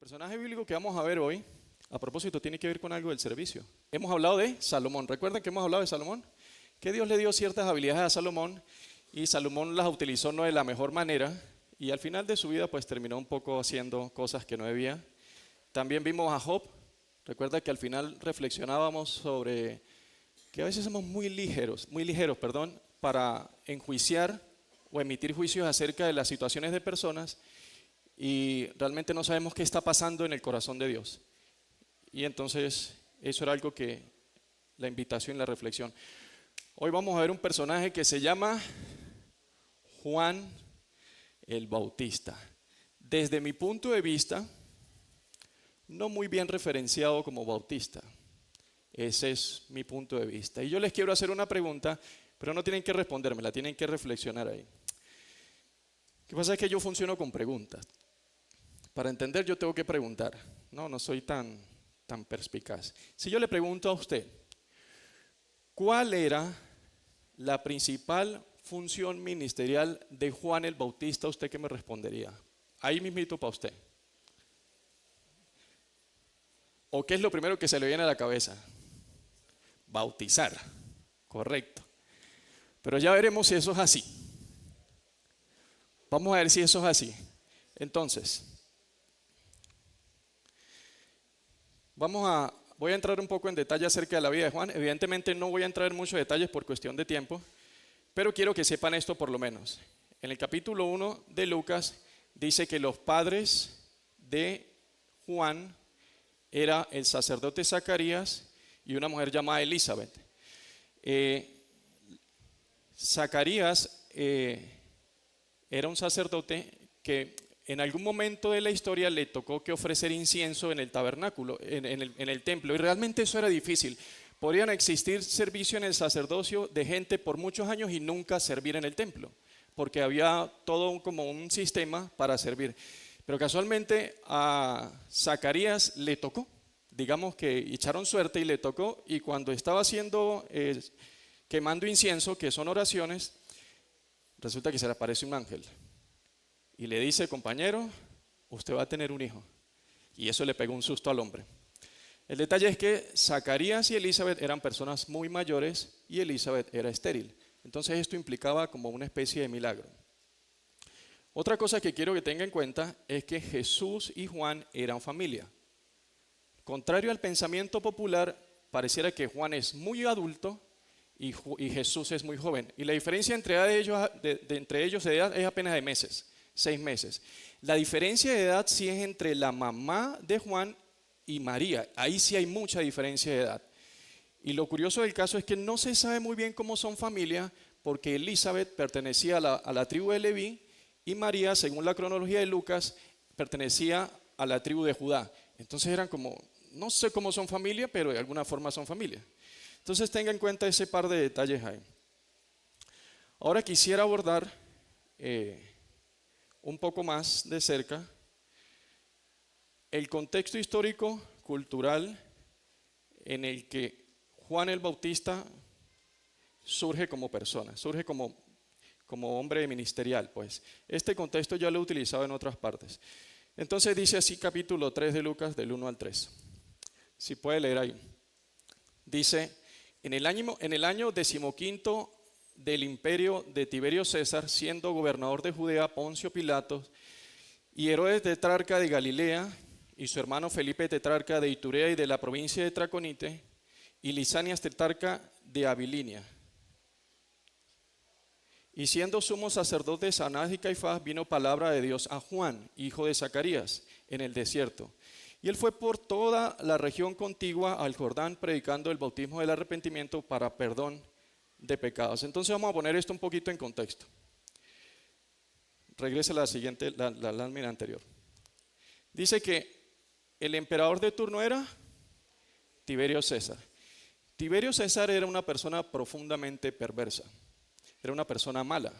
personaje bíblico que vamos a ver hoy, a propósito, tiene que ver con algo del servicio. Hemos hablado de Salomón. ¿Recuerdan que hemos hablado de Salomón? Que Dios le dio ciertas habilidades a Salomón y Salomón las utilizó no de la mejor manera y al final de su vida pues terminó un poco haciendo cosas que no debía. También vimos a Job. Recuerda que al final reflexionábamos sobre que a veces somos muy ligeros, para enjuiciar o emitir juicios acerca de las situaciones de personas y realmente no sabemos qué está pasando en el corazón de Dios. Y entonces eso era algo que la invitación y la reflexión. Hoy vamos a ver un personaje que se llama Juan el Bautista. Desde mi punto de vista, no muy bien referenciado como bautista. Ese es mi punto de vista. Y yo les quiero hacer una pregunta, pero no tienen que respondérmela, tienen que reflexionar ahí. Lo que pasa es que yo funciono con preguntas. Para entender yo tengo que preguntar. No soy tan perspicaz. Si yo le pregunto a usted, ¿cuál era la principal función ministerial de Juan el Bautista? ¿Usted qué me respondería? Ahí mismito para usted. ¿O qué es lo primero que se le viene a la cabeza? Bautizar. Correcto. Pero ya veremos si eso es así. Vamos a ver si eso es así. Entonces, voy a entrar un poco en detalle acerca de la vida de Juan. Evidentemente no voy a entrar en muchos detalles por cuestión de tiempo, pero quiero que sepan esto por lo menos. En el capítulo 1 de Lucas dice que los padres de Juan era el sacerdote Zacarías y una mujer llamada Elizabeth. Zacarías era un sacerdote que en algún momento de la historia le tocó que ofrecer incienso en el tabernáculo, en el templo, y realmente eso era difícil. Podrían existir servicio en el sacerdocio de gente por muchos años y nunca servir en el templo, porque había todo como un sistema para servir. Pero casualmente a Zacarías le tocó, digamos que echaron suerte y le tocó, y cuando estaba haciendo, quemando incienso, que son oraciones, resulta que se le aparece un ángel y le dice: compañero, usted va a tener un hijo. Y eso le pegó un susto al hombre. El detalle es que Zacarías y Elizabeth eran personas muy mayores y Elizabeth era estéril. Entonces esto implicaba como una especie de milagro. Otra cosa que quiero que tenga en cuenta es que Jesús y Juan eran familia. Contrario al pensamiento popular, pareciera que Juan es muy adulto y Jesús es muy joven. Y la diferencia entre ellos de edad es apenas de meses, 6 meses. La diferencia de edad sí es entre la mamá de Juan y María. Ahí sí hay mucha diferencia de edad. Y lo curioso del caso es que no se sabe muy bien cómo son familia, porque Elizabeth pertenecía a la tribu de Leví y María, según la cronología de Lucas, pertenecía a la tribu de Judá. Entonces eran como, no sé cómo son familia, pero de alguna forma son familia. Entonces tenga en cuenta ese par de detalles ahí. Ahora quisiera abordar un poco más de cerca el contexto histórico, cultural, en el que Juan el Bautista surge como persona, surge como hombre ministerial. Pues este contexto ya lo he utilizado en otras partes. Entonces dice así capítulo 3 de Lucas, del 1 al 3. Si puede leer ahí. Dice: en el año 15 del imperio de Tiberio César, siendo gobernador de Judea Poncio Pilato, y Herodes tetrarca de Galilea, y su hermano Felipe tetrarca de Iturea y de la provincia de Traconite, y Lisanias tetrarca de Abilinia. Y siendo sumos sacerdotes Anás y Caifás, vino palabra de Dios a Juan, hijo de Zacarías, en el desierto. Y él fue por toda la región contigua al Jordán, predicando el bautismo del arrepentimiento para perdón de pecados. Entonces vamos a poner esto un poquito en contexto. Regrese a la siguiente, la lámina anterior. Dice que el emperador de turno era Tiberio César. Tiberio César era una persona profundamente perversa. Era una persona mala.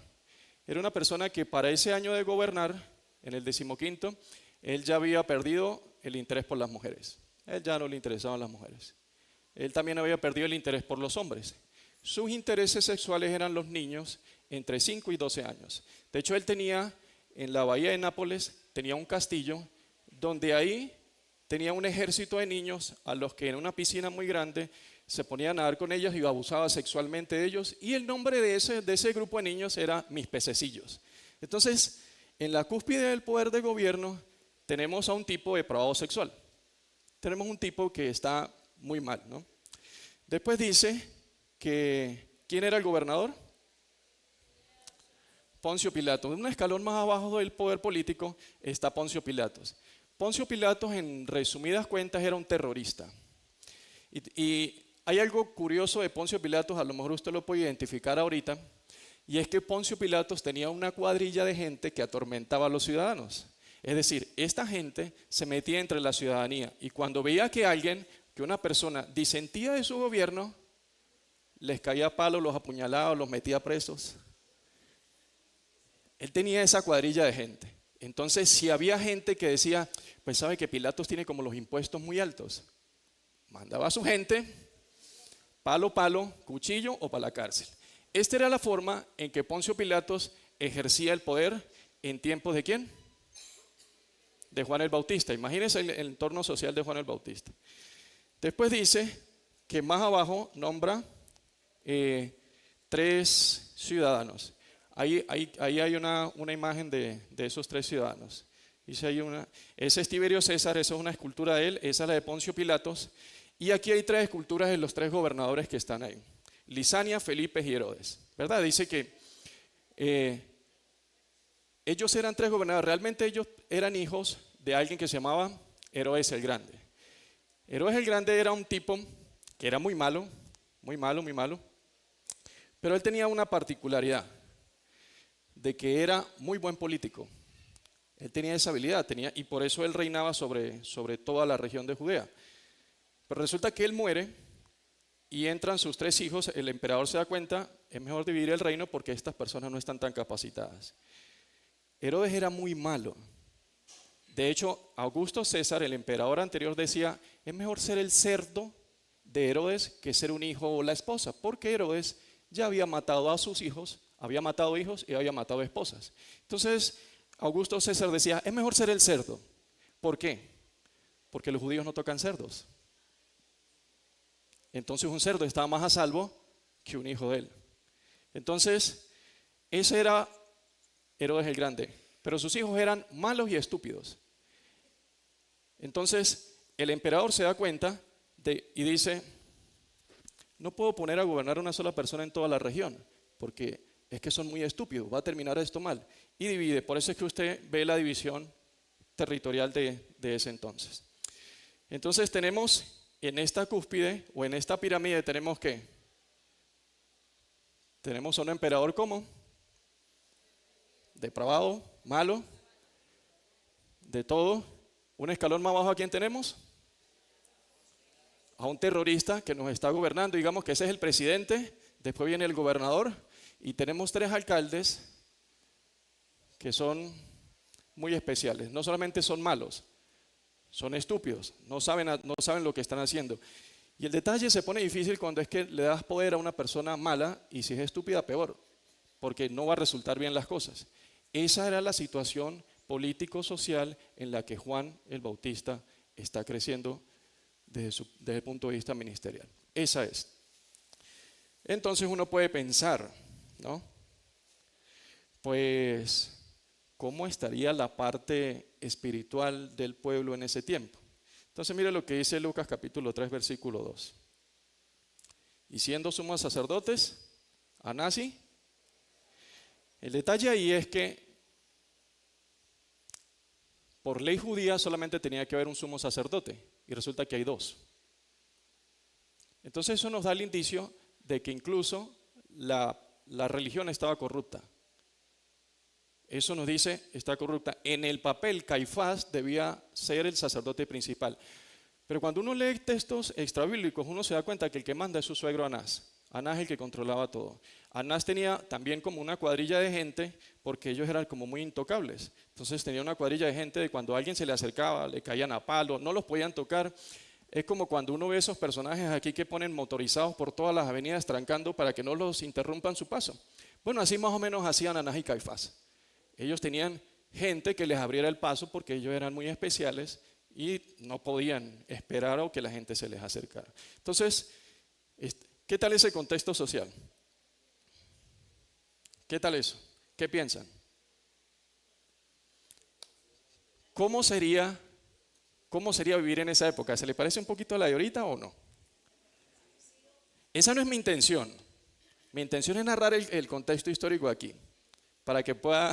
Era una persona que para ese año de gobernar, en el 15, él ya había perdido el interés por las mujeres. A él ya no le interesaban las mujeres. Él también había perdido el interés por los hombres. Sus intereses sexuales eran los niños entre 5 y 12 años. De hecho, él tenía en la bahía de Nápoles, tenía un castillo donde ahí tenía un ejército de niños a los que en una piscina muy grande se ponía a nadar con ellos y abusaba sexualmente de ellos, y el nombre de ese grupo de niños era Mis Pececillos. Entonces, en la cúspide del poder de gobierno tenemos a un tipo depravado sexual. Tenemos un tipo que está muy mal, ¿no? Después dice que, ¿quién era el gobernador? Poncio Pilatos. Un escalón más abajo del poder político está Poncio Pilatos. Poncio Pilatos, en resumidas cuentas, era un terrorista. Y hay algo curioso de Poncio Pilatos, a lo mejor usted lo puede identificar ahorita, y es que Poncio Pilatos tenía una cuadrilla de gente que atormentaba a los ciudadanos. Es decir, esta gente se metía entre la ciudadanía y cuando veía que una persona disentía de su gobierno, les caía a palos, los apuñalaba, los metía presos. Él tenía esa cuadrilla de gente. Entonces, si había gente que decía, pues sabe que Pilatos tiene como los impuestos muy altos, mandaba a su gente, palo, cuchillo o para la cárcel. Esta era la forma en que Poncio Pilatos ejercía el poder en tiempos ¿de quién? De Juan el Bautista. Imagínense el entorno social de Juan el Bautista. Después dice que más abajo nombra 3 ciudadanos. Ahí hay una imagen de esos 3 ciudadanos. Dice ahí ese es Tiberio César, esa es una escultura de él, esa es la de Poncio Pilatos. Y aquí hay 3 esculturas de los 3 gobernadores que están ahí. Lisania, Felipe y Herodes. ¿Verdad? Dice que ellos eran 3 gobernadores. Realmente ellos eran hijos de alguien que se llamaba Herodes el Grande. Herodes el Grande era un tipo que era muy malo, muy malo, muy malo. Pero él tenía una particularidad, de que era muy buen político. Él tenía esa habilidad, y por eso él reinaba sobre toda la región de Judea. Pero resulta que él muere y entran sus 3 hijos, el emperador se da cuenta, es mejor dividir el reino porque estas personas no están tan capacitadas. Herodes era muy malo. De hecho, Augusto César, el emperador anterior, decía, es mejor ser el cerdo de Herodes que ser un hijo o la esposa, porque Herodes ya había matado a sus hijos, había matado hijos y había matado esposas. Entonces, Augusto César decía, es mejor ser el cerdo. ¿Por qué? Porque los judíos no tocan cerdos. Entonces un cerdo estaba más a salvo que un hijo de él. Entonces, ese era Herodes el Grande, pero sus hijos eran malos y estúpidos. Entonces, el emperador se da cuenta y dice, no puedo poner a gobernar a una sola persona en toda la región, porque es que son muy estúpidos, va a terminar esto mal. Y divide, por eso es que usted ve la división territorial de ese entonces. Entonces tenemos en esta cúspide o en esta pirámide tenemos ¿qué? Tenemos a un emperador ¿cómo? Depravado, malo, de todo. Un escalón más abajo, ¿a quién tenemos? A un terrorista que nos está gobernando, digamos que ese es el presidente, después viene el gobernador y tenemos 3 alcaldes que son muy especiales. No solamente son malos, son estúpidos, no saben lo que están haciendo. Y el detalle se pone difícil cuando es que le das poder a una persona mala y si es estúpida, peor, porque no va a resultar bien las cosas. Esa era la situación político-social en la que Juan el Bautista está creciendo desde el punto de vista ministerial. Esa es. Entonces uno puede pensar, ¿no? Pues, ¿cómo estaría la parte espiritual del pueblo en ese tiempo? Entonces mire lo que dice Lucas capítulo 3 versículo 2. Y siendo sumos sacerdotes, Anás y el detalle ahí es que por ley judía solamente tenía que haber un sumo sacerdote y resulta que hay 2. Entonces eso nos da el indicio de que incluso la religión estaba corrupta. Eso nos dice, está corrupta. En el papel, Caifás debía ser el sacerdote principal. Pero cuando uno lee textos extrabíblicos, uno se da cuenta que el que manda es su suegro Anás. Anás es el que controlaba todo. Anás tenía también como una cuadrilla de gente, porque ellos eran como muy intocables. Entonces tenía una cuadrilla de gente de cuando alguien se le acercaba, le caían a palo, no los podían tocar. Es como cuando uno ve esos personajes aquí que ponen motorizados por todas las avenidas trancando para que no los interrumpan su paso. Bueno, así más o menos hacían Anás y Caifás. Ellos tenían gente que les abriera el paso porque ellos eran muy especiales y no podían esperar o que la gente se les acercara. Entonces, ¿qué tal ese contexto social? ¿Qué tal eso? ¿Qué piensan? ¿Cómo sería vivir en esa época? ¿Se le parece un poquito a la de ahorita o no? Esa no es mi intención. Mi intención es narrar el contexto histórico aquí, para que pueda...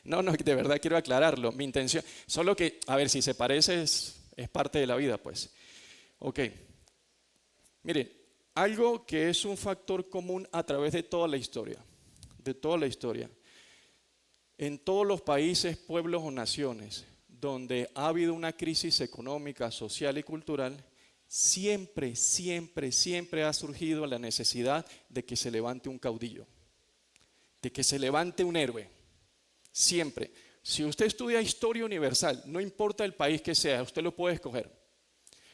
No, de verdad quiero aclararlo. Mi intención, solo que, a ver, si se parece es parte de la vida, pues. Ok. Miren, algo que es un factor común a través de toda la historia, en todos los países, pueblos o naciones donde ha habido una crisis económica, social y cultural, siempre, siempre, siempre ha surgido la necesidad de que se levante un caudillo, de que se levante un héroe. Siempre. Si usted estudia historia universal, no importa el país que sea, usted lo puede escoger.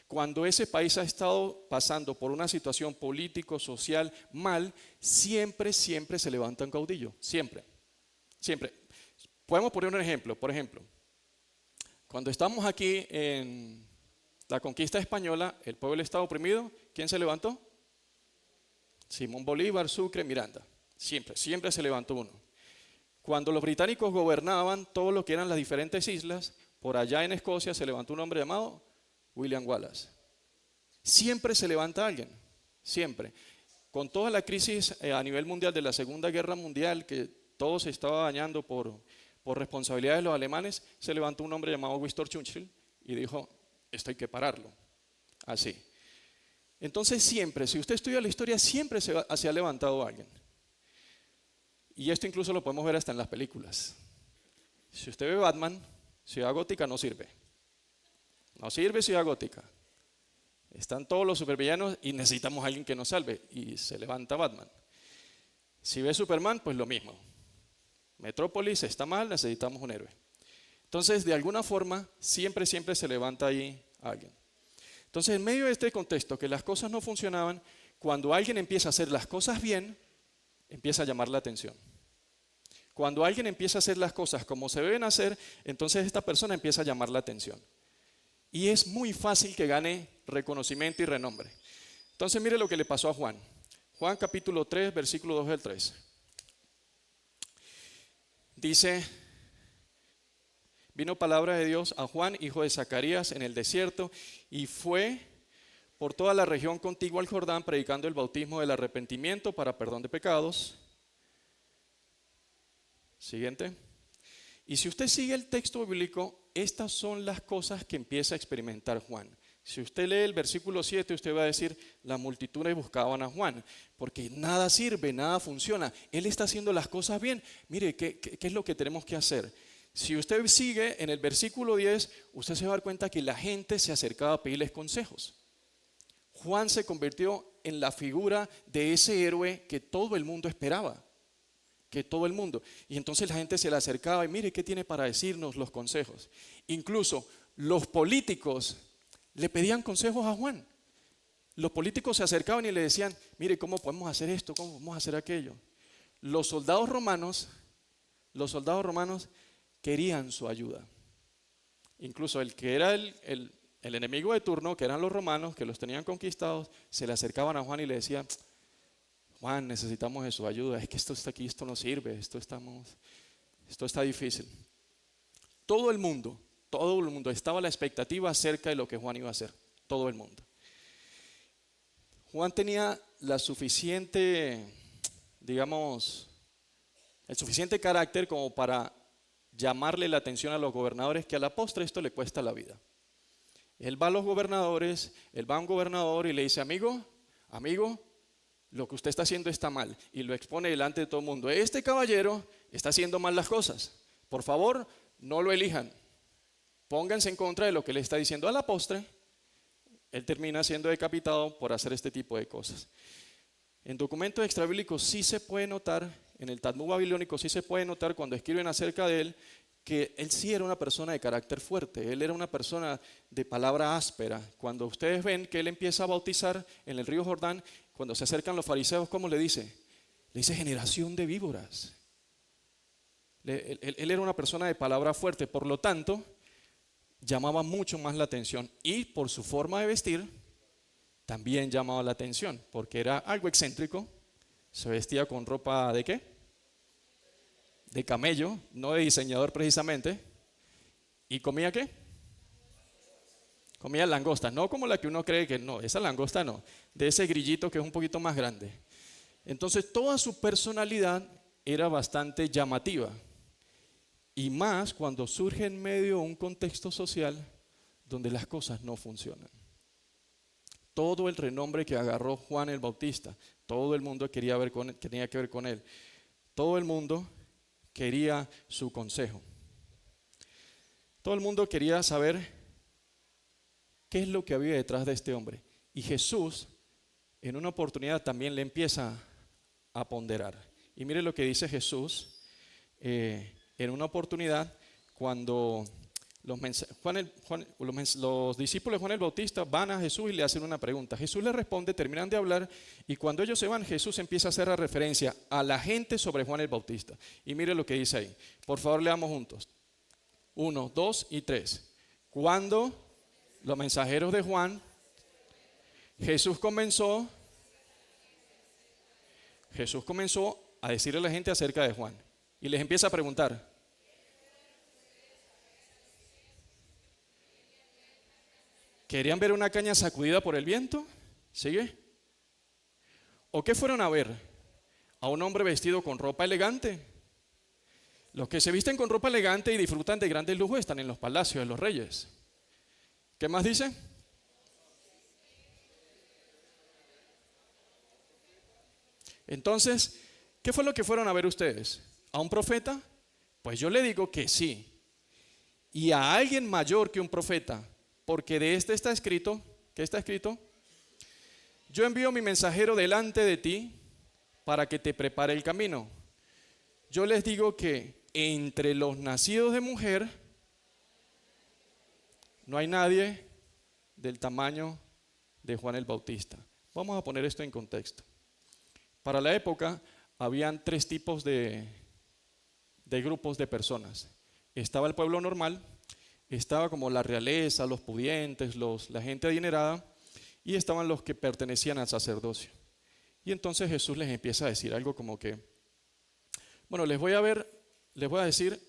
Cuando ese país ha estado pasando por una situación político, social, mal, siempre, siempre se levanta un caudillo. Siempre. Siempre. Podemos poner un ejemplo. Por ejemplo, cuando estamos aquí en la conquista española, el pueblo estaba oprimido, ¿quién se levantó? Simón Bolívar, Sucre, Miranda. Siempre, siempre se levantó uno. Cuando los británicos gobernaban todo lo que eran las diferentes islas, por allá en Escocia se levantó un hombre llamado William Wallace. Siempre se levanta alguien, siempre. Con toda la crisis a nivel mundial de la Segunda Guerra Mundial, que todo se estaba dañando por responsabilidad de los alemanes, se levantó un hombre llamado Winston Churchill y dijo, esto hay que pararlo. Así. Entonces siempre, si usted estudia la historia, siempre se ha levantado alguien. Y esto incluso lo podemos ver hasta en las películas. Si usted ve Batman, Ciudad Gótica no sirve. No sirve Ciudad Gótica. Están todos los supervillanos y necesitamos a alguien que nos salve. Y se levanta Batman. Si ve Superman, pues lo mismo. Metrópolis está mal, necesitamos un héroe. Entonces, de alguna forma, siempre, siempre se levanta ahí alguien. Entonces, en medio de este contexto, que las cosas no funcionaban, cuando alguien empieza a hacer las cosas bien, empieza a llamar la atención. Cuando alguien empieza a hacer las cosas como se deben hacer, entonces esta persona empieza a llamar la atención. Y es muy fácil que gane reconocimiento y renombre. Entonces mire lo que le pasó a Juan. Juan capítulo 3, versículo 2 al 3. Dice, vino palabra de Dios a Juan, hijo de Zacarías, en el desierto, y fue por toda la región contigua al Jordán, predicando el bautismo del arrepentimiento para perdón de pecados. Siguiente. Y si usted sigue el texto bíblico, estas son las cosas que empieza a experimentar Juan. Si usted lee el versículo 7, usted va a decir, las multitudes buscaban a Juan, porque nada sirve, nada funciona. Él está haciendo las cosas bien. Mire, ¿qué es lo que tenemos que hacer? Si usted sigue en el versículo 10, usted se va a dar cuenta que la gente se acercaba a pedirles consejos. Juan se convirtió en la figura de ese héroe que todo el mundo esperaba. Que todo el mundo. Y entonces la gente se le acercaba y mire qué tiene para decirnos los consejos. Incluso los políticos le pedían consejos a Juan. Los políticos se acercaban y le decían, mire cómo podemos hacer esto, cómo podemos hacer aquello. Los soldados romanos querían su ayuda. Incluso el que era el enemigo de turno, que eran los romanos, que los tenían conquistados, se le acercaban a Juan y le decían, Juan, necesitamos de su ayuda, es que esto está aquí, esto no sirve, esto está difícil. Todo el mundo estaba a la expectativa acerca de lo que Juan iba a hacer, todo el mundo. Juan tenía el suficiente carácter como para llamarle la atención a los gobernadores, que a la postre esto le cuesta la vida. Él va a un gobernador y le dice, amigo, lo que usted está haciendo está mal, y lo expone delante de todo el mundo. Este caballero está haciendo mal las cosas. Por favor, no lo elijan. Pónganse en contra de lo que le está diciendo. A la postre, él termina siendo decapitado por hacer este tipo de cosas. En documentos extrabíblicos sí se puede notar, en el Talmud babilónico sí se puede notar cuando escriben acerca de él, que él sí era una persona de carácter fuerte, él era una persona de palabra áspera. Cuando ustedes ven que él empieza a bautizar en el río Jordán, cuando se acercan los fariseos, ¿cómo le dice? Le dice generación de víboras. Él era una persona de palabra fuerte, por lo tanto, llamaba mucho más la atención. Y por su forma de vestir, también llamaba la atención, porque era algo excéntrico. Se vestía con ropa ¿de qué? De camello, no de diseñador precisamente. ¿Y comía qué? Comía langostas, no como la que uno cree que no, esa langosta no, de ese grillito que es un poquito más grande. Entonces toda su personalidad era bastante llamativa. Y más cuando surge en medio de un contexto social donde las cosas no funcionan. Todo el renombre que agarró Juan el Bautista, todo el mundo quería ver con él, tenía que ver con él. Todo el mundo quería su consejo. Todo el mundo quería saber qué es lo que había detrás de este hombre. Y Jesús, en una oportunidad, también le empieza a ponderar. Y mire lo que dice Jesús en una oportunidad cuando los discípulos de Juan el Bautista van a Jesús y le hacen una pregunta. Jesús les responde, terminan de hablar y cuando ellos se van, Jesús empieza a hacer la referencia a la gente sobre Juan el Bautista. Y mire lo que dice ahí. Por favor, leamos juntos. 1, 2 y 3. Cuando los mensajeros de Juan, Jesús comenzó a decirle a la gente acerca de Juan y les empieza a preguntar. ¿Querían ver una caña sacudida por el viento? ¿Sigue? ¿O qué fueron a ver? ¿A un hombre vestido con ropa elegante? Los que se visten con ropa elegante y disfrutan de grandes lujos están en los palacios de los reyes. ¿Qué más dice? Entonces, ¿qué fue lo que fueron a ver ustedes? ¿A un profeta? Pues yo le digo que sí. Y a alguien mayor que un profeta, porque de este está escrito, ¿qué está escrito? Yo envío mi mensajero delante de ti para que te prepare el camino. Yo les digo que entre los nacidos de mujer no hay nadie del tamaño de Juan el Bautista. Vamos a poner esto en contexto. Para la época habían 3 tipos de grupos de personas. Estaba el pueblo normal, estaba como la realeza, los pudientes, la gente adinerada, y estaban los que pertenecían al sacerdocio. Y entonces Jesús les empieza a decir algo como que, bueno, les voy a decir,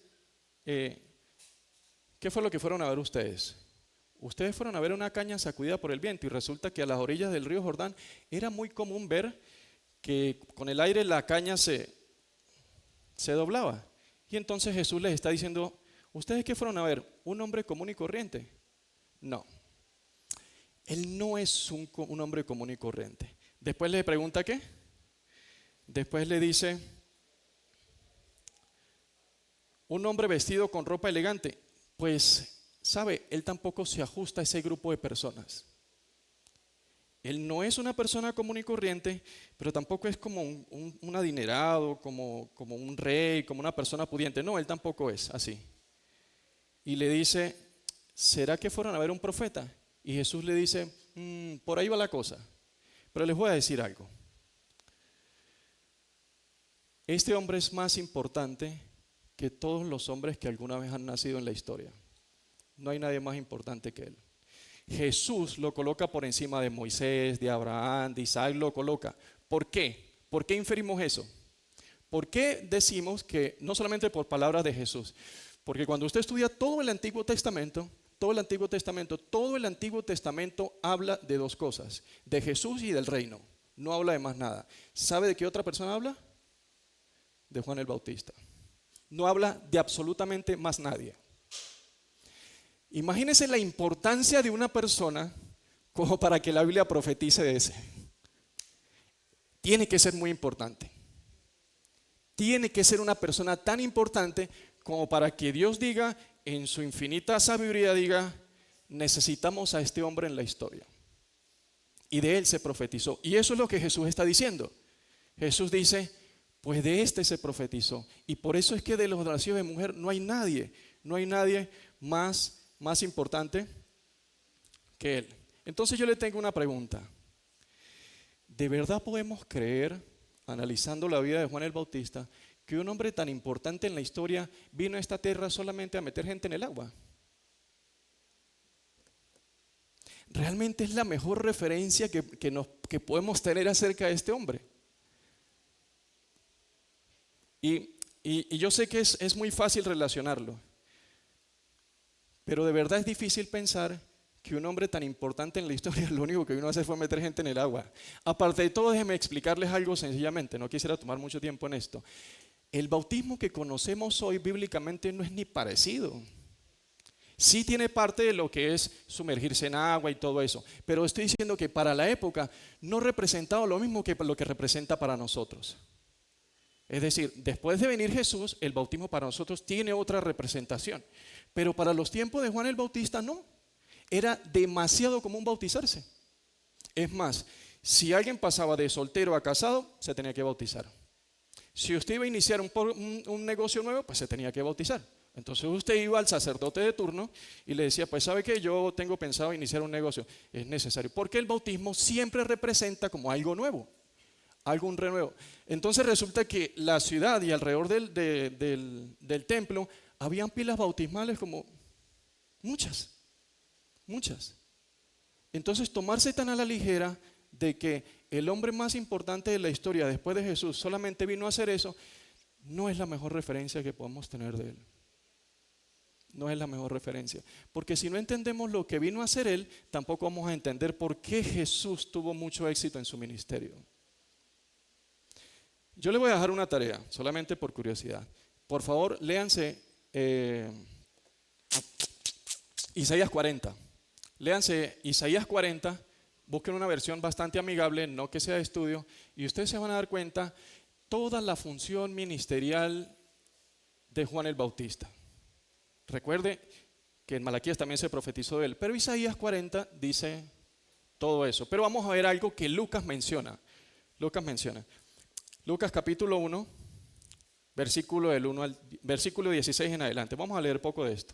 ¿qué fue lo que fueron a ver ustedes? Ustedes fueron a ver una caña sacudida por el viento y resulta que a las orillas del río Jordán era muy común ver que con el aire la caña se doblaba. Y entonces Jesús les está diciendo, ¿ustedes qué fueron a ver? ¿Un hombre común y corriente? No, él no es un hombre común y corriente. Después le pregunta ¿qué? Después le dice, un hombre vestido con ropa elegante. Pues, ¿sabe? Él tampoco se ajusta a ese grupo de personas. Él no es una persona común y corriente, pero tampoco es como un adinerado, como un rey, como una persona pudiente. No, él tampoco es así. Y le dice, ¿será que fueron a ver un profeta? Y Jesús le dice, por ahí va la cosa. Pero les voy a decir algo. Este hombre es más importante que todos los hombres que alguna vez han nacido en la historia. No hay nadie más importante que él. Jesús lo coloca por encima de Moisés, de Abraham, de Isaac, lo coloca. ¿Por qué? ¿Por qué inferimos eso? ¿Por qué decimos que no solamente por palabras de Jesús? Porque cuando usted estudia todo el Antiguo Testamento habla de 2 cosas, de Jesús y del reino. No habla de más nada. ¿Sabe de qué otra persona habla? De Juan el Bautista. No habla de absolutamente más nadie. Imagínense la importancia de una persona como para que la Biblia profetice de ese. Tiene que ser muy importante. Tiene que ser una persona tan importante como para que Dios diga, en su infinita sabiduría diga, necesitamos a este hombre en la historia. Y de él se profetizó. Y eso es lo que Jesús está diciendo. Jesús dice, pues de este se profetizó. Y por eso es que de los nacidos de mujer no hay nadie más importante que él. Entonces yo le tengo una pregunta. ¿De verdad podemos creer, analizando la vida de Juan el Bautista, que que un hombre tan importante en la historia vino a esta tierra solamente a meter gente en el agua? Realmente es la mejor referencia que podemos tener acerca de este hombre. Y yo sé que es muy fácil relacionarlo, pero de verdad es difícil pensar que un hombre tan importante en la historia lo único que vino a hacer fue meter gente en el agua. Aparte de todo, déjenme explicarles algo sencillamente, no quisiera tomar mucho tiempo en esto. El bautismo que conocemos hoy bíblicamente no es ni parecido. Sí tiene parte de lo que es sumergirse en agua y todo eso, pero estoy diciendo que para la época no representaba lo mismo que lo que representa para nosotros. Es decir, después de venir Jesús, el bautismo para nosotros tiene otra representación, pero para los tiempos de Juan el Bautista no. Era demasiado común bautizarse. Es más, si alguien pasaba de soltero a casado, se tenía que bautizar. Si usted iba a iniciar un negocio nuevo, pues se tenía que bautizar. Entonces usted iba al sacerdote de turno y le decía, pues sabe que yo tengo pensado iniciar un negocio. Es necesario, porque el bautismo siempre representa como algo nuevo, algún renuevo. Entonces resulta que la ciudad y alrededor del templo habían pilas bautismales como muchas. Entonces tomarse tan a la ligera de que el hombre más importante de la historia después de Jesús solamente vino a hacer eso, no es la mejor referencia que podemos tener de él. No es la mejor referencia, porque si no entendemos lo que vino a hacer él, tampoco vamos a entender por qué Jesús tuvo mucho éxito en su ministerio. Yo le voy a dejar una tarea, solamente por curiosidad. Por favor, léanse Isaías 40. Léanse Isaías 40, busquen una versión bastante amigable, no que sea de estudio, y ustedes se van a dar cuenta toda la función ministerial de Juan el Bautista. Recuerde que en Malaquías también se profetizó de él, pero Isaías 40 dice todo eso. Pero vamos a ver algo que Lucas menciona. Lucas capítulo 1, versículo 16 en adelante. Vamos a leer poco de esto.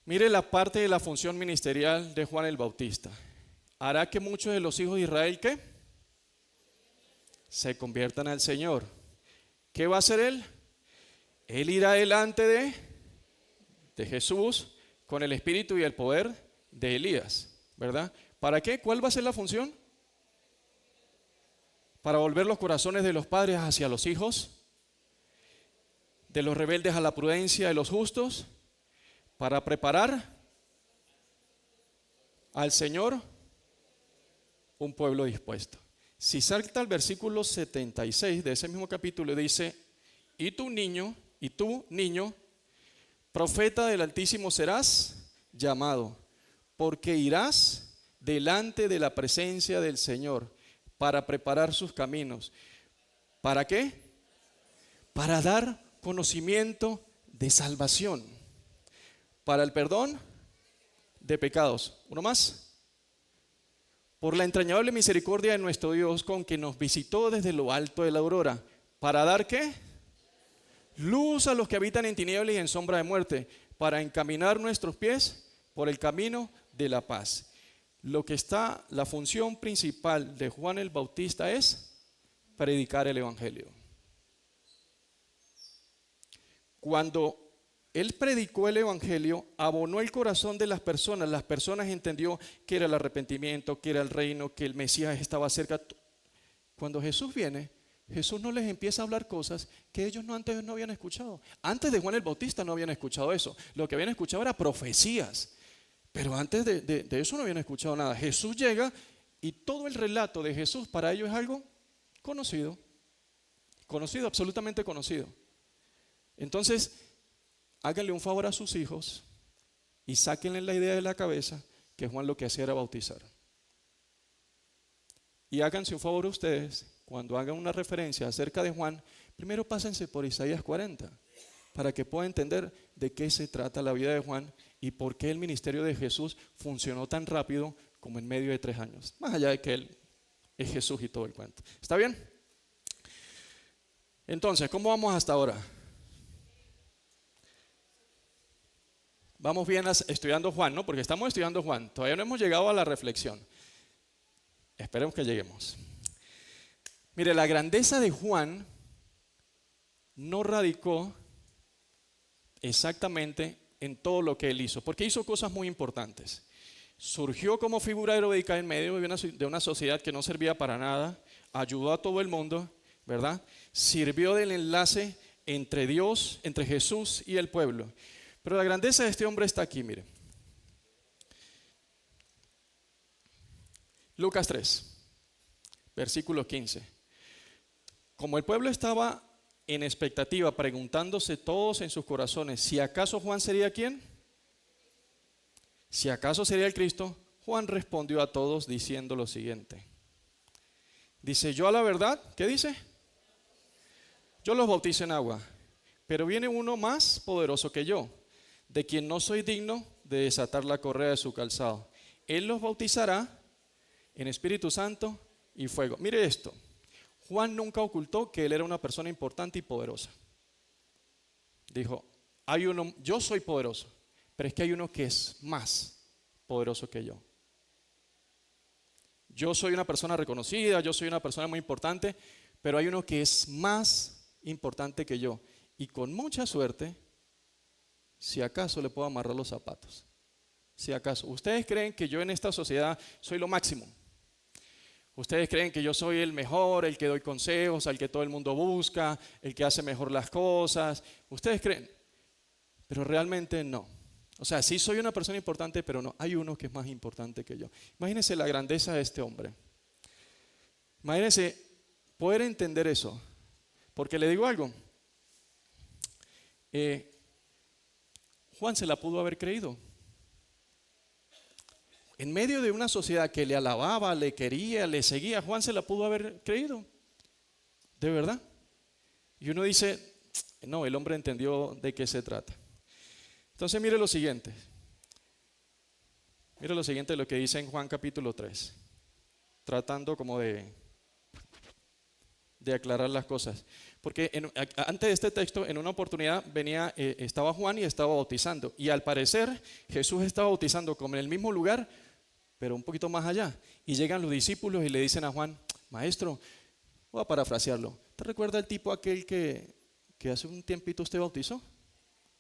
Mire la parte de la función ministerial de Juan el Bautista. Hará que muchos de los hijos de Israel, ¿qué? Se conviertan al Señor. ¿Qué va a hacer él? Él irá delante de Jesús con el espíritu y el poder de Elías, ¿verdad? ¿Para qué? ¿Cuál va a ser la función? Para volver los corazones de los padres hacia los hijos, de los rebeldes a la prudencia de los justos, para preparar al Señor un pueblo dispuesto. Si salta al versículo 76 de ese mismo capítulo, dice, y tú niño, profeta del Altísimo serás llamado, porque irás delante de la presencia del Señor para preparar sus caminos. ¿Para qué? Para dar conocimiento de salvación, para el perdón de pecados. Uno más. Por la entrañable misericordia de nuestro Dios, con que nos visitó desde lo alto de la aurora, para dar ¿qué? Luz a los que habitan en tinieblas y en sombra de muerte, para encaminar nuestros pies por el camino de la paz. La función principal de Juan el Bautista es predicar el evangelio. Cuando él predicó el evangelio, abonó el corazón de las personas entendió que era el arrepentimiento, que era el reino, que el Mesías estaba cerca. Cuando Jesús viene, Jesús no les empieza a hablar cosas que ellos antes no habían escuchado. Antes de Juan el Bautista no habían escuchado eso. Lo que habían escuchado era profecías. Pero antes de eso no habían escuchado nada. Jesús llega y todo el relato de Jesús para ellos es algo conocido. Conocido, absolutamente conocido. Entonces, háganle un favor a sus hijos y sáquenle la idea de la cabeza que Juan lo que hacía era bautizar. Y háganse un favor a ustedes, cuando hagan una referencia acerca de Juan, primero pásense por Isaías 40, para que puedan entender de qué se trata la vida de Juan y por qué el ministerio de Jesús funcionó tan rápido como en medio de 3 años. Más allá de que él es Jesús y todo el cuento. ¿Está bien? Entonces, ¿cómo vamos hasta ahora? Vamos bien estudiando Juan, ¿no? Porque estamos estudiando Juan. Todavía no hemos llegado a la reflexión. Esperemos que lleguemos. Mire, la grandeza de Juan no radicó exactamente en todo lo que él hizo, porque hizo cosas muy importantes. Surgió como figura heroica en medio de una sociedad que no servía para nada, ayudó a todo el mundo, ¿verdad? Sirvió del enlace entre Dios, entre Jesús y el pueblo. Pero la grandeza de este hombre está aquí, mire. Lucas 3, versículo 15. Como el pueblo estaba en expectativa, preguntándose todos en sus corazones, si acaso Juan sería ¿quién? Si acaso sería el Cristo, Juan respondió a todos diciendo lo siguiente. Dice, yo a la verdad, ¿qué dice? Yo los bautizo en agua, pero viene uno más poderoso que yo, de quien no soy digno de desatar la correa de su calzado. Él los bautizará en Espíritu Santo y fuego. Mire esto, Juan nunca ocultó que él era una persona importante y poderosa. Dijo, hay uno, yo soy poderoso, pero es que hay uno que es más poderoso que yo. Yo soy una persona reconocida, yo soy una persona muy importante, pero hay uno que es más importante que yo. Y con mucha suerte, si acaso le puedo amarrar los zapatos. Si acaso, ¿ustedes creen que yo en esta sociedad soy lo máximo? ¿Ustedes creen que yo soy el mejor, el que doy consejos, al que todo el mundo busca, el que hace mejor las cosas? ¿Ustedes creen? Pero realmente no. O sea, sí soy una persona importante, pero no, hay uno que es más importante que yo. Imagínense la grandeza de este hombre. Imagínense poder entender eso. Porque le digo algo, Juan se la pudo haber creído. En medio de una sociedad que le alababa, le quería, le seguía, Juan se la pudo haber creído. De verdad. Y uno dice, no, el hombre entendió de qué se trata. Entonces mire lo siguiente. Mire lo siguiente de lo que dice en Juan capítulo 3. Tratando como de aclarar las cosas. Porque antes de este texto, en una oportunidad estaba Juan y estaba bautizando. Y al parecer Jesús estaba bautizando como en el mismo lugar, pero un poquito más allá. Y llegan los discípulos y le dicen a Juan, maestro, voy a parafrasearlo. ¿Te recuerda el tipo aquel que hace un tiempito usted bautizó?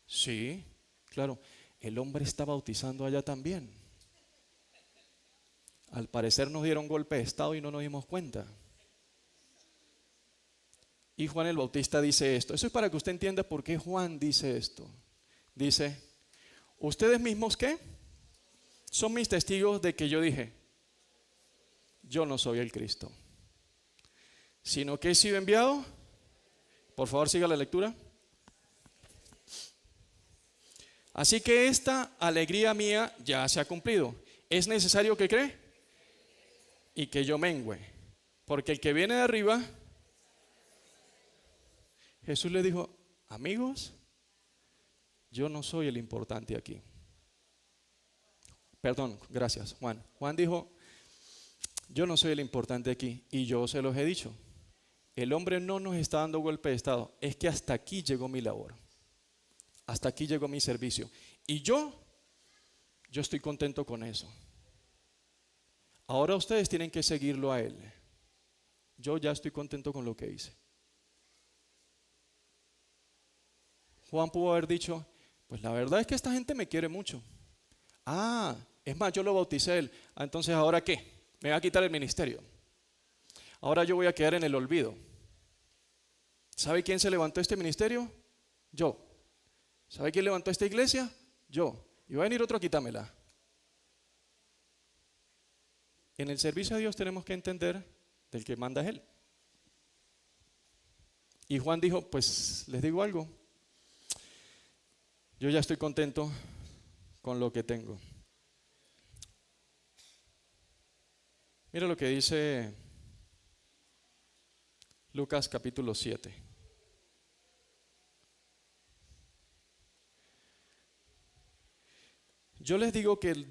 Sí, claro. El hombre está bautizando allá también. Al parecer nos dieron golpe de estado y no nos dimos cuenta. Y Juan el Bautista dice esto. Eso es para que usted entienda por qué Juan dice esto. Dice, ¿ustedes mismos qué? Son mis testigos de que yo dije, yo no soy el Cristo, sino que he sido enviado. Por favor, siga la lectura. Así que esta alegría mía ya se ha cumplido. Es necesario que cree y que yo mengüe, porque el que viene de arriba. Jesús le dijo, amigos, yo no soy el importante aquí. Perdón, gracias, Juan. Juan dijo, yo no soy el importante aquí y yo se los he dicho. El hombre no nos está dando golpe de estado, es que hasta aquí llegó mi labor. Hasta aquí llegó mi servicio. Y yo estoy contento con eso. Ahora ustedes tienen que seguirlo a él. Yo ya estoy contento con lo que hice. Juan pudo haber dicho, pues la verdad es que esta gente me quiere mucho. Ah, es más, yo lo bauticé a él. Ah, entonces, ¿ahora qué? Me va a quitar el ministerio. Ahora yo voy a quedar en el olvido. ¿Sabe quién se levantó este ministerio? Yo. ¿Sabe quién levantó esta iglesia? Yo. Y va a venir otro a quitármela. En el servicio a Dios tenemos que entender del que manda es Él. Y Juan dijo, pues les digo algo. Yo ya estoy contento con lo que tengo. Mira lo que dice Lucas capítulo 7. Yo les digo que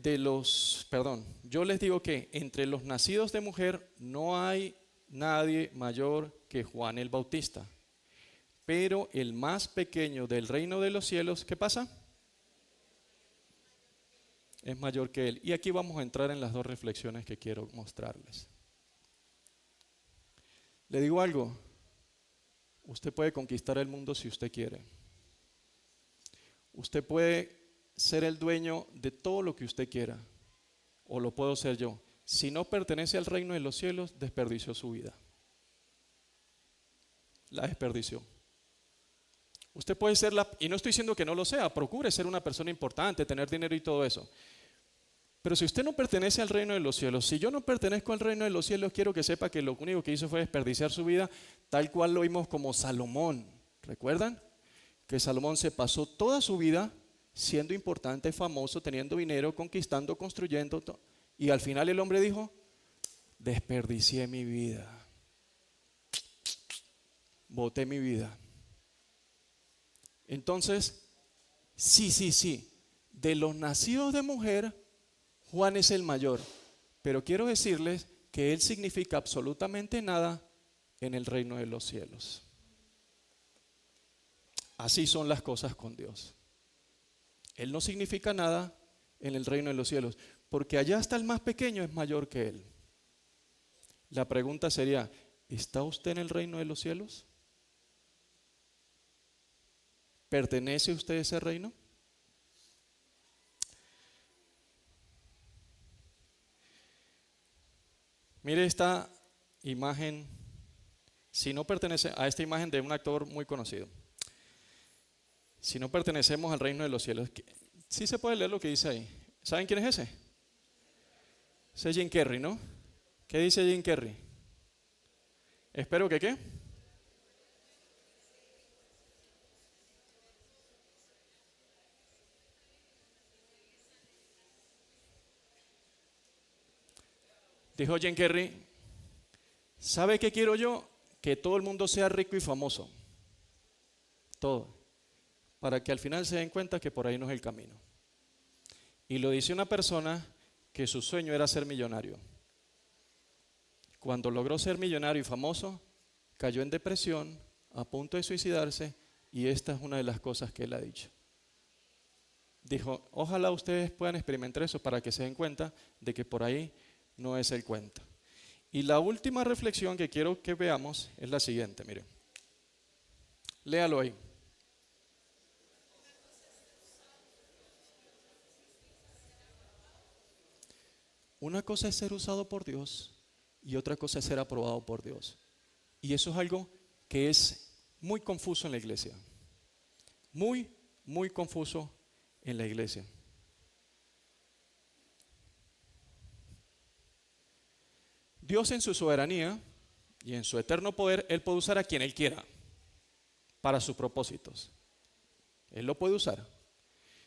entre los nacidos de mujer no hay nadie mayor que Juan el Bautista. Pero el más pequeño del reino de los cielos, ¿qué pasa? Es mayor que él. Y aquí vamos a entrar en las dos reflexiones que quiero mostrarles. Le digo algo, Usted puede conquistar el mundo si usted quiere. Usted puede ser el dueño de todo lo que usted quiera, o lo puedo ser yo. Si no pertenece al reino de los cielos, desperdició su vida. La desperdició. Usted puede ser y no estoy diciendo que no lo sea, procure ser una persona importante, tener dinero y todo eso. Pero si usted no pertenece al reino de los cielos, si yo no pertenezco al reino de los cielos, quiero que sepa que lo único que hizo fue desperdiciar su vida, tal cual lo vimos como Salomón. ¿Recuerdan? Que Salomón se pasó toda su vida siendo importante, famoso, teniendo dinero, conquistando, construyendo, y al final el hombre dijo, desperdicié mi vida, boté mi vida. Entonces, sí, de los nacidos de mujer, Juan es el mayor, pero quiero decirles que él significa absolutamente nada en el reino de los cielos. Así son las cosas con Dios. Él no significa nada en el reino de los cielos, porque allá hasta el más pequeño es mayor que él. La pregunta sería, ¿está usted en el reino de los cielos? ¿Pertenece usted a ese reino? Mire esta imagen, si no pertenece a esta imagen de un actor muy conocido. Si no pertenecemos al reino de los cielos, sí se puede leer lo que dice ahí. ¿Saben quién es ese? Ese es Jim Carrey, ¿no? ¿Qué dice Jim Carrey? Espero que ¿qué? Dijo Jim Carrey, ¿sabe qué quiero yo? Que todo el mundo sea rico y famoso. Todo. Para que al final se den cuenta que por ahí no es el camino. Y lo dice una persona que su sueño era ser millonario. Cuando logró ser millonario y famoso, cayó en depresión, a punto de suicidarse, y esta es una de las cosas que él ha dicho. Dijo, ojalá ustedes puedan experimentar eso para que se den cuenta de que por ahí no es el cuento. Y la última reflexión que quiero que veamos es la siguiente, mire. Léalo ahí. Una cosa es ser usado por Dios y otra cosa es ser aprobado por Dios. Y eso es algo que es muy confuso en la iglesia. Muy confuso en la iglesia. Dios en su soberanía y en su eterno poder, Él puede usar a quien Él quiera para sus propósitos. Él lo puede usar.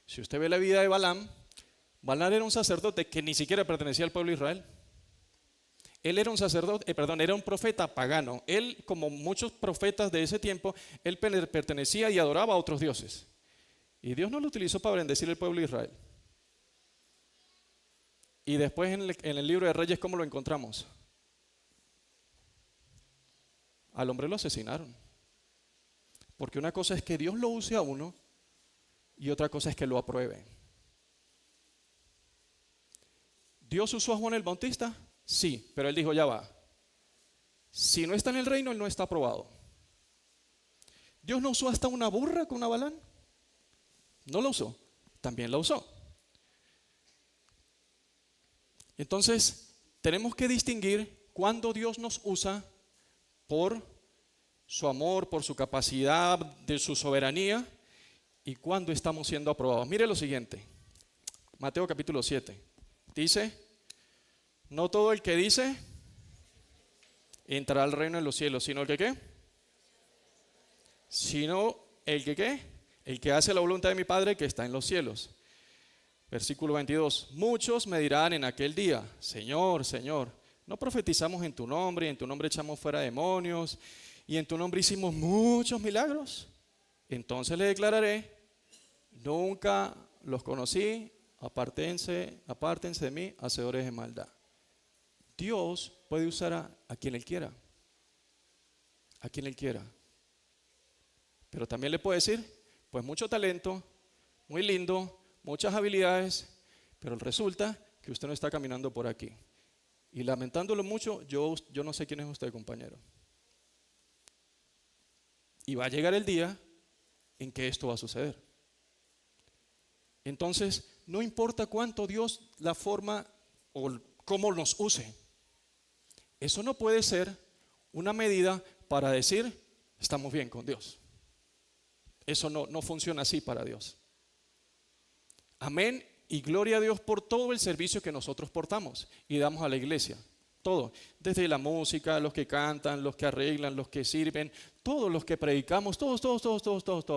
Si usted ve la vida de Balaam, Balaam era un sacerdote que ni siquiera pertenecía al pueblo de Israel. Él era un sacerdote, era un profeta pagano. Él, como muchos profetas de ese tiempo, él pertenecía y adoraba a otros dioses. Y Dios no lo utilizó para bendecir al pueblo de Israel. Y después en el libro de Reyes, ¿cómo lo encontramos? Al hombre lo asesinaron. Porque una cosa es que Dios lo use a uno y otra cosa es que lo apruebe. ¿Dios usó a Juan el Bautista? Sí, pero él dijo, ya va. Si no está en el reino, él no está aprobado. ¿Dios no usó hasta una burra con una Balaam? No lo usó, también la usó. Entonces, tenemos que distinguir cuando Dios nos usa por su amor, por su capacidad, de su soberanía, y cuando estamos siendo aprobados. Mire lo siguiente, Mateo capítulo 7. Dice, no todo el que dice entrará al reino de los cielos, sino el que ¿qué? Sino el que ¿qué? El que hace la voluntad de mi Padre que está en los cielos. Versículo 22. Muchos me dirán en aquel día, Señor, Señor, ¿no profetizamos en tu nombre y en tu nombre echamos fuera demonios y en tu nombre hicimos muchos milagros? Entonces le declararé, nunca los conocí, apártense de mí, hacedores de maldad. Dios puede usar a quien Él quiera, a quien Él quiera. Pero también le puede decir, pues mucho talento, muy lindo, muchas habilidades, pero resulta que usted no está caminando por aquí. Y lamentándolo mucho, yo no sé quién es usted, compañero. Y va a llegar el día en que esto va a suceder. Entonces, no importa cuánto Dios la forma o cómo nos use, eso no puede ser una medida para decir, estamos bien con Dios. Eso no funciona así para Dios. Amén y gloria a Dios por todo el servicio que nosotros portamos y damos a la iglesia. Todo, desde la música, los que cantan, los que arreglan, los que sirven, todos los que predicamos, todos.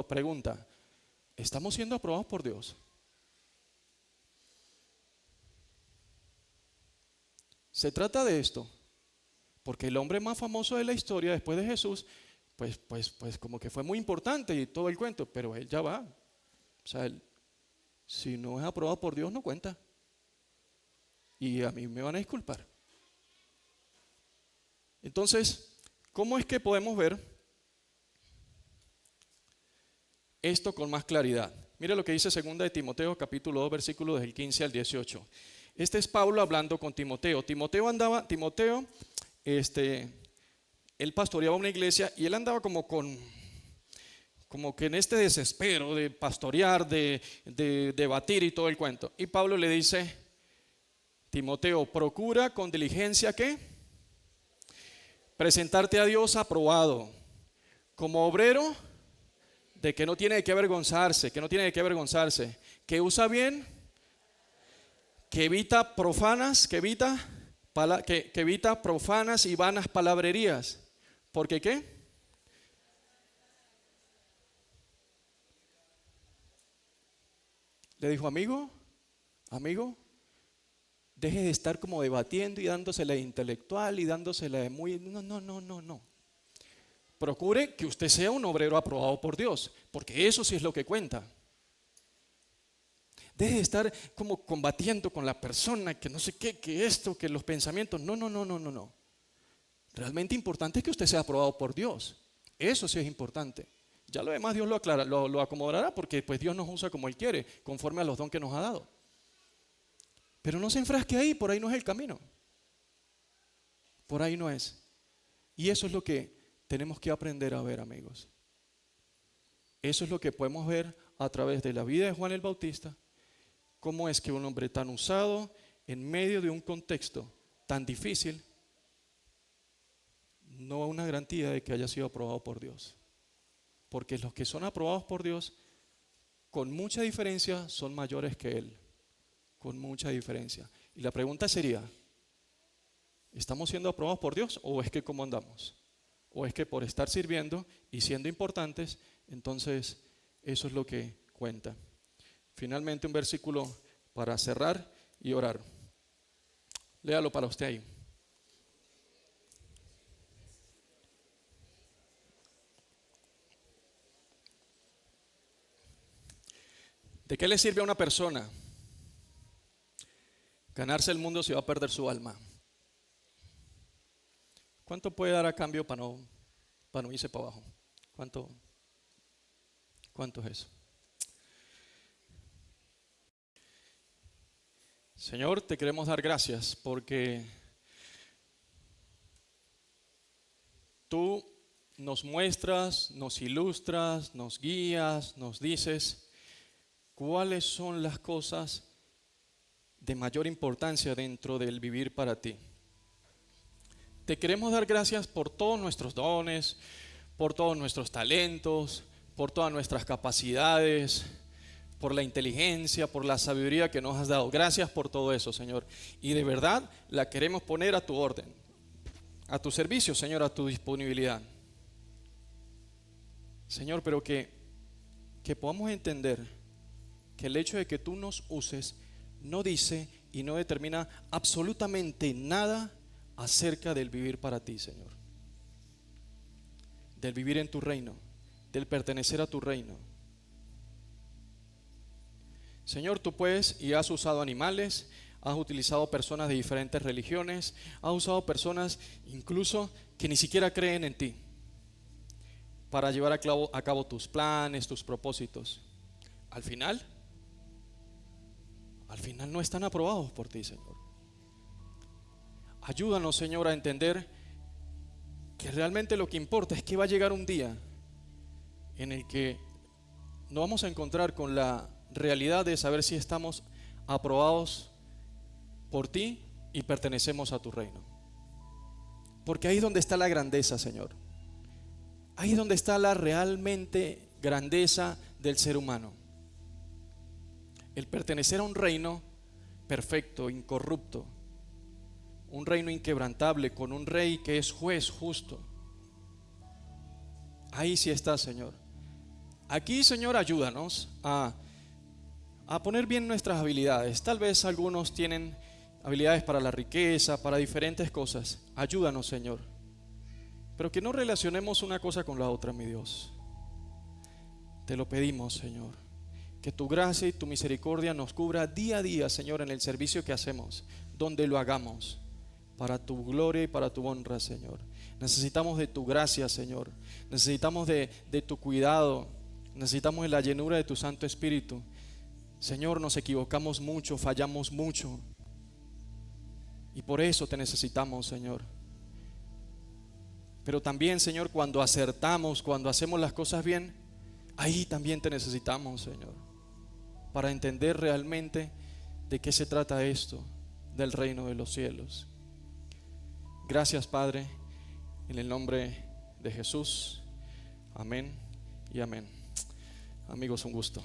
Pregunta, ¿estamos siendo aprobados por Dios? Se trata de esto, porque el hombre más famoso de la historia después de Jesús, pues como que fue muy importante y todo el cuento, pero él ya va. O sea, él, si no es aprobado por Dios, no cuenta. Y a mí me van a disculpar. Entonces, ¿cómo es que podemos ver esto con más claridad? Mire lo que dice 2 de Timoteo, capítulo 2, versículos del 15 al 18. Este es Pablo hablando con Timoteo. Él pastoreaba una iglesia y él andaba como que en este desespero de pastorear, de debatir y todo el cuento. Y Pablo le dice, Timoteo, procura con diligencia, ¿qué? Presentarte a Dios aprobado, como obrero de que no tiene de qué avergonzarse, que usa bien, que evita profanas y vanas palabrerías. ¿Porque qué? Le dijo, amigo, deje de estar como debatiendo y dándosela de intelectual y dándosela de muy... No. Procure que usted sea un obrero aprobado por Dios, porque eso sí es lo que cuenta. Deje de estar como combatiendo con la persona, que no sé qué, que esto, que los pensamientos. No. Realmente importante es que usted sea aprobado por Dios. Eso sí es importante. Ya lo demás Dios lo aclara, lo acomodará, porque pues Dios nos usa como Él quiere, conforme a los dones que nos ha dado. Pero no se enfrasque ahí, por ahí no es el camino. Por ahí no es. Y eso es lo que tenemos que aprender a ver, amigos. Eso es lo que podemos ver a través de la vida de Juan el Bautista. Cómo es que un hombre tan usado en medio de un contexto tan difícil no hay una garantía de que haya sido aprobado por Dios. Porque los que son aprobados por Dios, con mucha diferencia, son mayores que Él. Con mucha diferencia. Y la pregunta sería, ¿estamos siendo aprobados por Dios o es que cómo andamos? ¿O es que por estar sirviendo y siendo importantes, entonces eso es lo que cuenta? Finalmente un versículo para cerrar y orar. Léalo para usted ahí. ¿De qué le sirve a una persona ganarse el mundo si va a perder su alma? ¿Cuánto puede dar a cambio para no irse para abajo? ¿Cuánto es eso? Señor, te queremos dar gracias porque tú nos muestras, nos ilustras, nos guías, nos dices cuáles son las cosas de mayor importancia dentro del vivir para ti. Te queremos dar gracias por todos nuestros dones, por todos nuestros talentos, por todas nuestras capacidades, por la inteligencia, por la sabiduría que nos has dado. Gracias por todo eso, Señor. Y de verdad la queremos poner a tu orden, a tu servicio, Señor, a tu disponibilidad. Señor, pero que podamos entender que el hecho de que tú nos uses no dice y no determina absolutamente nada acerca del vivir para ti, Señor. Del vivir en tu reino, del pertenecer a tu reino. Señor, tú puedes y has usado animales, has utilizado personas de diferentes religiones, has usado personas incluso que ni siquiera creen en ti para llevar a cabo tus planes, tus propósitos. Al final no están aprobados por ti, Señor. Ayúdanos, Señor, a entender que realmente lo que importa es que va a llegar un día en el que nos vamos a encontrar con la realidad de saber si estamos aprobados por ti y pertenecemos a tu reino. Porque ahí es donde está la grandeza, Señor. Ahí es donde está la realmente grandeza del ser humano. El pertenecer a un reino perfecto, incorrupto, un reino inquebrantable, con un rey que es juez justo. Ahí sí está, Señor. Aquí, Señor, ayúdanos a poner bien nuestras habilidades. Tal vez algunos tienen habilidades para la riqueza, para diferentes cosas. Ayúdanos, Señor. Pero que no relacionemos una cosa con la otra, mi Dios. Te lo pedimos, Señor. Que tu gracia y tu misericordia nos cubra día a día, Señor, en el servicio que hacemos, donde lo hagamos, para tu gloria y para tu honra, Señor. Necesitamos de tu gracia, Señor. Necesitamos de tu cuidado. Necesitamos de la llenura de tu Santo Espíritu. Señor, nos equivocamos mucho, fallamos mucho. Y por eso te necesitamos, Señor. Pero también, Señor, cuando acertamos, cuando hacemos las cosas bien, ahí también te necesitamos, Señor, para entender realmente de qué se trata esto del reino de los cielos. Gracias, Padre, en el nombre de Jesús. Amén y amén. Amigos, un gusto.